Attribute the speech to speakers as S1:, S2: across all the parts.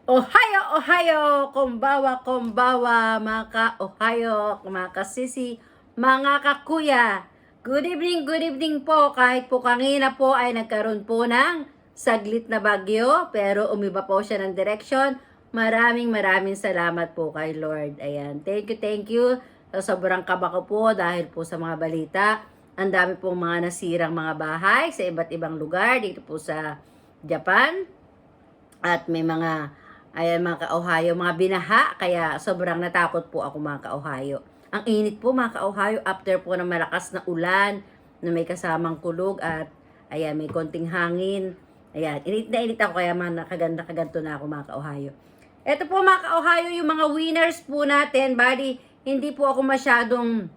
S1: Ohayo, ohayo, kombawa, kombawa, mga ka-ohayo, mga kasisi, mga kakuya. Good evening po. Kahit po kanina po ay nagkaroon po ng saglit na bagyo, pero umiba po siya ng direksyon. Maraming salamat po kay Lord. Ayan, thank you. Sobrang kaba ko po dahil po sa mga balita. Ang dami pong mga nasirang mga bahay sa iba't ibang lugar dito po sa Japan. At may mga ayan mga ka-Ohio, mga binaha, kaya sobrang natakot po ako mga ka-Ohio. Ang init po mga ka-Ohio after po ng malakas na ulan na may kasamang kulog at ayan, may konting hangin. Ayan, init ako kaya man nakaganda-kaganto na ako mga ka-Ohio. Ito po mga ka-Ohio, yung mga winners po natin. Bali, hindi po ako masyadong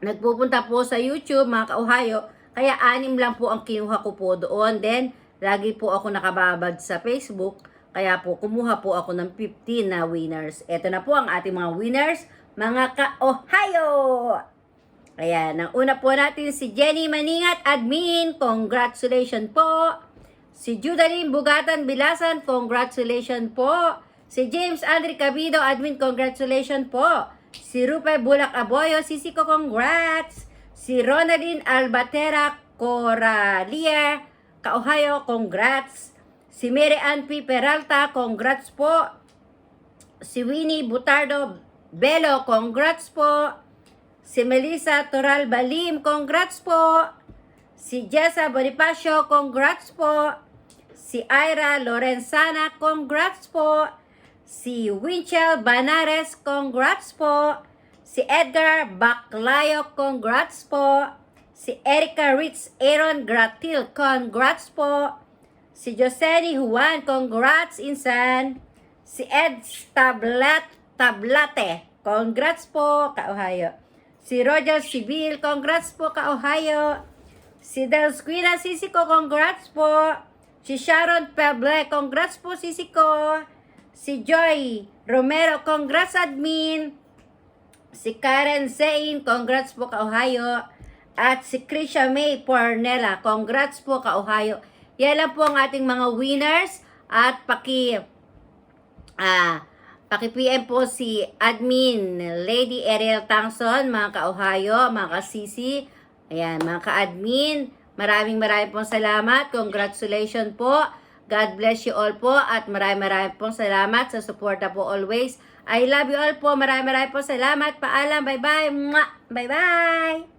S1: nagpupunta po sa YouTube mga ka-Ohio. Kaya 6 lang po ang kinuha ko po doon. Then, lagi po ako nakababad sa Facebook. Kaya po, kumuha po ako ng 15 na winners. Ito na po ang ating mga winners, mga ka-Ohio! Ayan, ang una po natin si Jenny Maningat, admin. Congratulations po! Si Judaline Bugatan Bilasan, congratulations po! Si James Andre Cabido, admin, congratulations po! Si Rupe Bulak Aboyo, sisi ko, congrats! Si Ronaldine Albatera Coralier, ka-Ohio, congrats! Si Mary Ann P. Peralta, congrats po. Si Winnie Butardo Belo, congrats po. Si Melissa Toral Balim, congrats po. Si Jessa Bonifacio, congrats po. Si Ira Lorenzana, congrats po. Si Winchell Banares, congrats po. Si Edgar Baclayo, congrats po. Si Erica Ritz Aaron Gratil, congrats po. Si Joseni Juan, congrats insan. Si Ed Tablate, congrats po, ka-Ohio. Si Roger Sibil, congrats po, ka-Ohio. Si Delsquina Sisiko, congrats po. Si Sharon Peble, congrats po, Sisiko. Si Joy Romero, congrats admin. Si Karen Zain, congrats po, ka-Ohio. At si Krisha May Pornella, congrats po, ka-Ohio. Yan lang po ang ating mga winners at paki-PM po si admin Lady Ariel Tangson, mga ka-Ohio, mga ka-CC, ayan, mga ka-admin, maraming pong salamat, congratulations po, God bless you all po, at maraming pong salamat sa suporta po always. I love you all po, maraming pong salamat, paalam, bye-bye, bye-bye!